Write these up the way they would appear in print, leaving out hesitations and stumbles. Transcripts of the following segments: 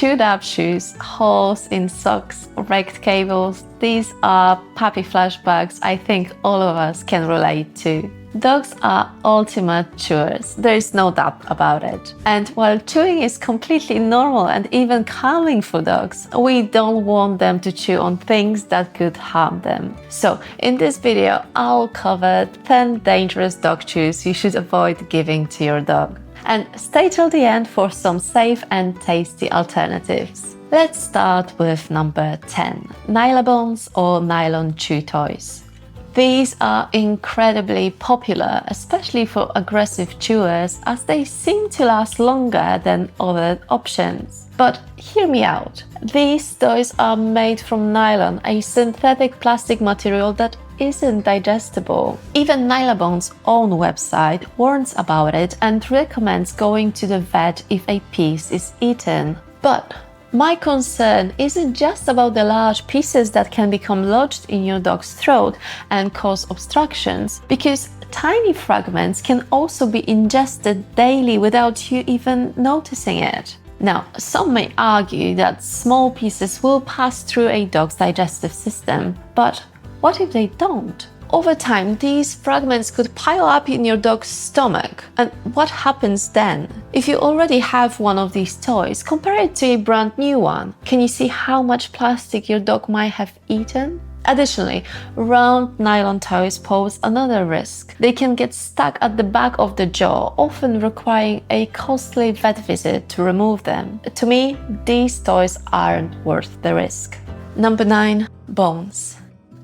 chewed up shoes, holes in socks, wrecked cables, these are puppy flashbacks I think all of us can relate to. Dogs are ultimate chewers, there is no doubt about it. And while chewing is completely normal and even calming for dogs, we don't want them to chew on things that could harm them. So in this video, I'll cover 10 dangerous dog chews you should avoid giving to your dog. And stay till the end for some safe and tasty alternatives. Let's start with number 10, Nylabones or nylon chew toys. These are incredibly popular, especially for aggressive chewers, as they seem to last longer than other options. But hear me out. These toys are made from nylon, a synthetic plastic material that isn't digestible. Even Nylabones' own website warns about it and recommends going to the vet if a piece is eaten. But my concern isn't just about the large pieces that can become lodged in your dog's throat and cause obstructions, because tiny fragments can also be ingested daily without you even noticing it. Now, some may argue that small pieces will pass through a dog's digestive system, but what if they don't? Over time, these fragments could pile up in your dog's stomach. And what happens then? If you already have one of these toys, compare it to a brand new one. Can you see how much plastic your dog might have eaten? Additionally, round nylon toys pose another risk. They can get stuck at the back of the jaw, often requiring a costly vet visit to remove them. To me, these toys aren't worth the risk. Number 9, bones.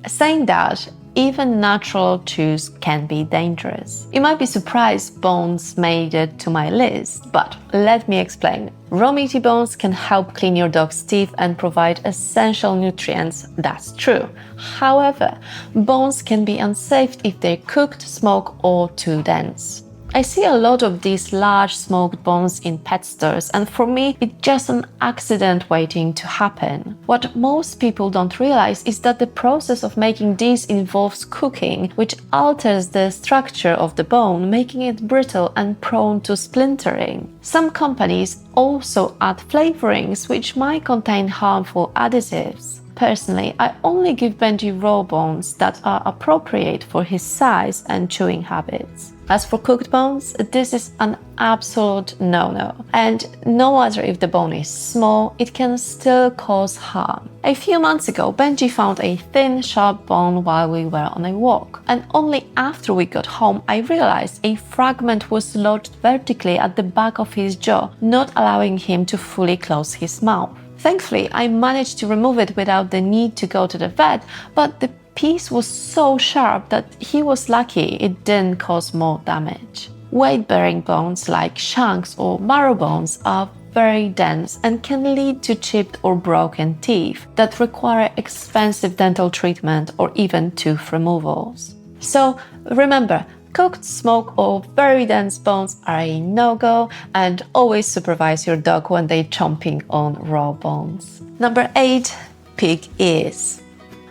Saying that, even natural chews can be dangerous. You might be surprised bones made it to my list, but let me explain. Raw meaty bones can help clean your dog's teeth and provide essential nutrients, that's true. However, bones can be unsafe if they're cooked, smoked, or too dense. I see a lot of these large smoked bones in pet stores, and for me, it's just an accident waiting to happen. What most people don't realize is that the process of making these involves cooking, which alters the structure of the bone, making it brittle and prone to splintering. Some companies also add flavorings which might contain harmful additives. Personally, I only give Benji raw bones that are appropriate for his size and chewing habits. As for cooked bones, this is an absolute no-no. And no matter if the bone is small, it can still cause harm. A few months ago, Benji found a thin, sharp bone while we were on a walk. And only after we got home, I realized a fragment was lodged vertically at the back of his jaw, not allowing him to fully close his mouth. Thankfully, I managed to remove it without the need to go to the vet, but the piece was so sharp that he was lucky it didn't cause more damage. Weight-bearing bones like shanks or marrow bones are very dense and can lead to chipped or broken teeth that require expensive dental treatment or even tooth removals. So remember, cooked, smoked, or very dense bones are a no-go, and always supervise your dog when they're chomping on raw bones. Number 8, pig ears.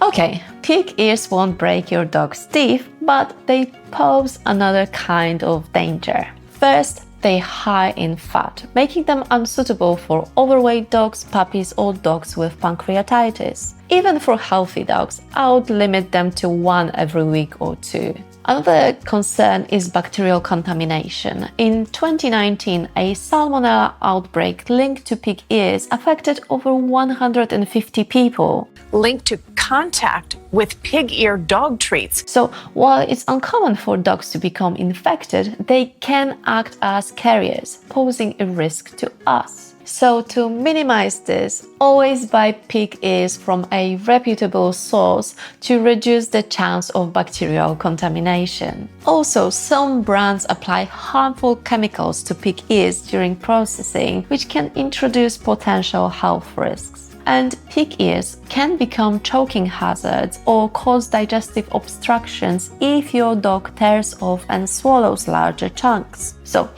Okay, pig ears won't break your dog's teeth, but they pose another kind of danger. First, they're high in fat, making them unsuitable for overweight dogs, puppies, or dogs with pancreatitis. Even for healthy dogs, I would limit them to one every week or two. Another concern is bacterial contamination. In 2019, a salmonella outbreak linked to pig ears affected over 150 people. Linked to contact with pig ear dog treats. So while it's uncommon for dogs to become infected, they can act as carriers, posing a risk to us. So to minimize this, always buy pig ears from a reputable source to reduce the chance of bacterial contamination. Also, some brands apply harmful chemicals to pig ears during processing, which can introduce potential health risks. And pig ears can become choking hazards or cause digestive obstructions if your dog tears off and swallows larger chunks. So,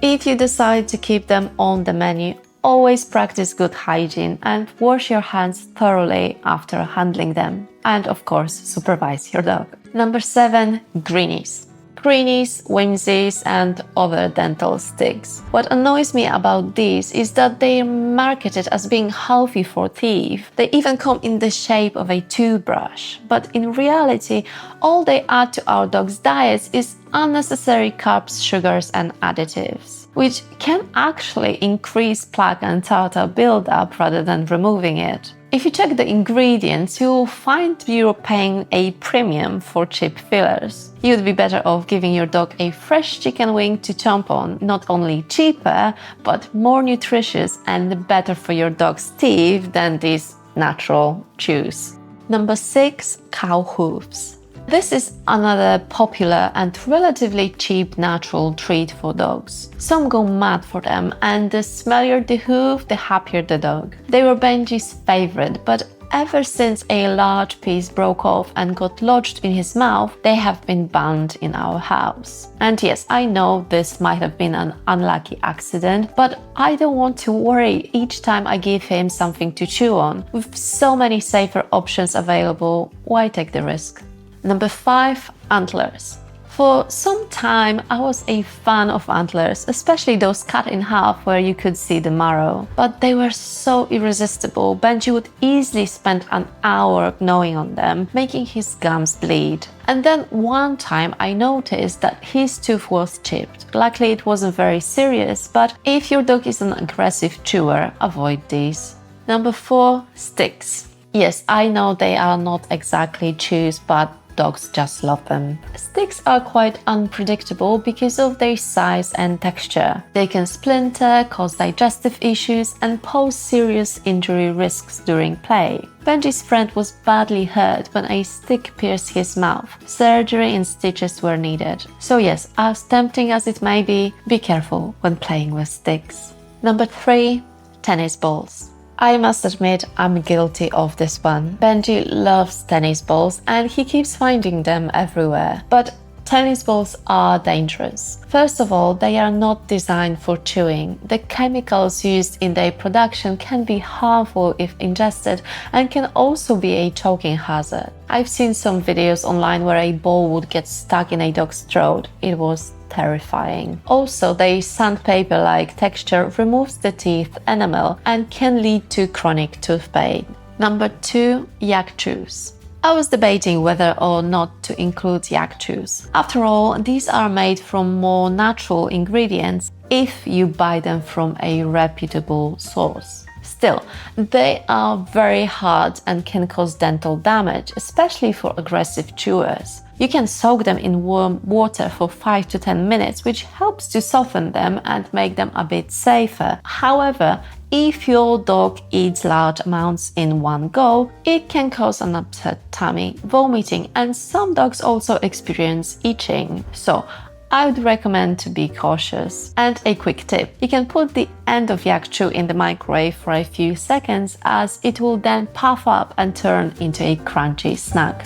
if you decide to keep them on the menu, always practice good hygiene and wash your hands thoroughly after handling them. And of course, supervise your dog. Number 7, Greenies. Greenies, Whimsies, and other dental sticks. What annoys me about these is that they are marketed as being healthy for teeth. They even come in the shape of a toothbrush. But in reality, all they add to our dogs' diets is unnecessary carbs, sugars, and additives, which can actually increase plaque and tartar buildup rather than removing it. If you check the ingredients, you'll find you're paying a premium for cheap fillers. You'd be better off giving your dog a fresh chicken wing to chomp on, not only cheaper, but more nutritious and better for your dog's teeth than these natural chews. Number 6, cow hooves. This is another popular and relatively cheap natural treat for dogs. Some go mad for them, and the smellier the hoof, the happier the dog. They were Benji's favorite, but ever since a large piece broke off and got lodged in his mouth, they have been banned in our house. And yes, I know this might have been an unlucky accident, but I don't want to worry each time I give him something to chew on. With so many safer options available, why take the risk? Number 5, Antlers. For some time, I was a fan of Antlers, especially those cut in half where you could see the marrow. But they were so irresistible, Benji would easily spend an hour gnawing on them, making his gums bleed. And then one time I noticed that his tooth was chipped. Luckily it wasn't very serious, but if your dog is an aggressive chewer, avoid these. Number 4, sticks. Yes, I know they are not exactly chews, but dogs just love them. Sticks are quite unpredictable because of their size and texture. They can splinter, cause digestive issues, and pose serious injury risks during play. Benji's friend was badly hurt when a stick pierced his mouth. Surgery and stitches were needed. So yes, as tempting as it may be careful when playing with sticks. Number 3, tennis balls. I must admit, I'm guilty of this one. Benji loves tennis balls and he keeps finding them everywhere. But tennis balls are dangerous. First of all, they are not designed for chewing. The chemicals used in their production can be harmful if ingested and can also be a choking hazard. I've seen some videos online where a ball would get stuck in a dog's throat. It was terrifying. Also, the sandpaper-like texture removes the teeth enamel and can lead to chronic tooth pain. Number 2, yak chews. I was debating whether or not to include yak chews. After all, these are made from more natural ingredients if you buy them from a reputable source. Still, they are very hard and can cause dental damage, especially for aggressive chewers. You can soak them in warm water for 5 to 10 minutes, which helps to soften them and make them a bit safer. However, if your dog eats large amounts in one go, it can cause an upset tummy, vomiting, and some dogs also experience itching. So, I would recommend to be cautious. And a quick tip, you can put the end of yak chew in the microwave for a few seconds as it will then puff up and turn into a crunchy snack.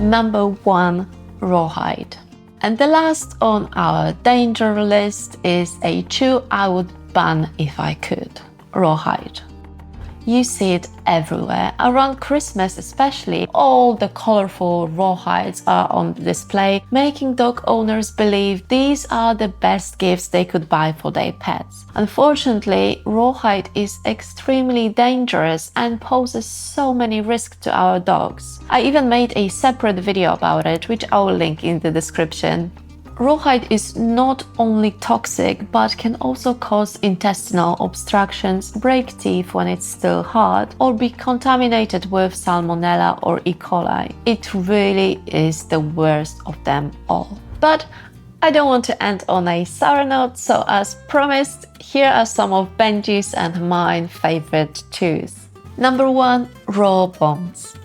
Number 1, Rawhide. And the last on our danger list is a chew I would ban if I could. Rawhide. You see it everywhere. Around Christmas especially, all the colorful rawhides are on display, making dog owners believe these are the best gifts they could buy for their pets. Unfortunately, rawhide is extremely dangerous and poses so many risks to our dogs. I even made a separate video about it, which I will link in the description. Rawhide is not only toxic, but can also cause intestinal obstructions, break teeth when it's still hard, or be contaminated with Salmonella or E. coli. It really is the worst of them all. But I don't want to end on a sour note, so as promised, here are some of Benji's and mine favorite chews. Number 1, raw bones.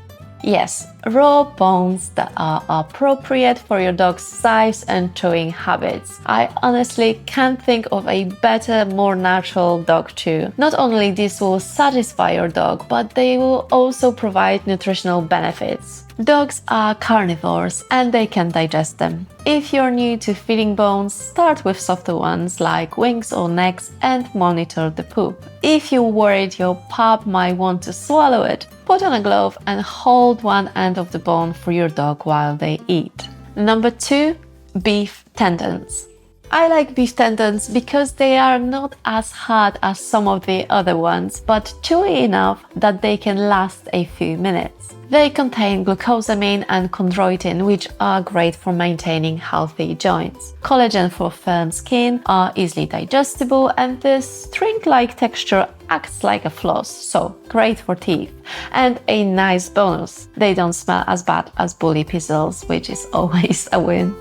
Yes, raw bones that are appropriate for your dog's size and chewing habits. I honestly can't think of a better, more natural dog chew. Not only this will satisfy your dog, but they will also provide nutritional benefits. Dogs are carnivores and they can digest them. If you're new to feeding bones, start with softer ones like wings or necks and monitor the poop. If you're worried your pup might want to swallow it, put on a glove and hold one end of the bone for your dog while they eat. Number 2, beef tendons. I like beef tendons because they are not as hard as some of the other ones, but chewy enough that they can last a few minutes. They contain glucosamine and chondroitin, which are great for maintaining healthy joints. Collagen for firm skin, are easily digestible, and the string-like texture acts like a floss, so great for teeth. And a nice bonus, they don't smell as bad as bully pizzles, which is always a win.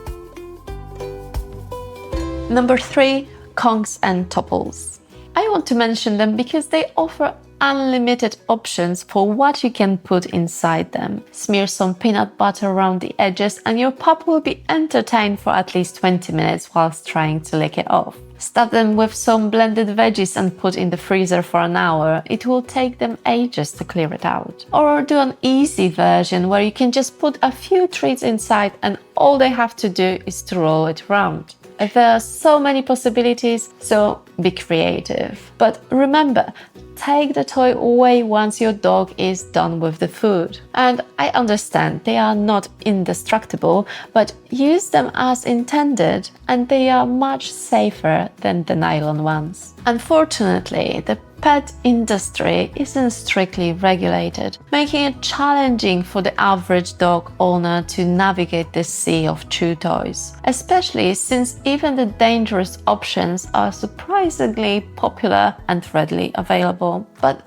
Number 3, conchs and topples. I want to mention them because they offer unlimited options for what you can put inside them. Smear some peanut butter around the edges and your pup will be entertained for at least 20 minutes whilst trying to lick it off. Stuff them with some blended veggies and put in the freezer for an hour. It will take them ages to clear it out. Or do an easy version where you can just put a few treats inside and all they have to do is to roll it around. There are so many possibilities, so be creative. But remember, take the toy away once your dog is done with the food. And I understand they are not indestructible, but use them as intended and they are much safer than the nylon ones. Unfortunately, the pet industry isn't strictly regulated, making it challenging for the average dog owner to navigate the sea of chew toys, especially since even the dangerous options are surprisingly popular and readily available. But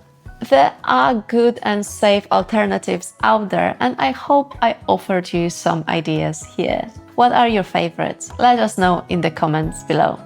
there are good and safe alternatives out there, and I hope I offered you some ideas here. What are your favorites? Let us know in the comments below.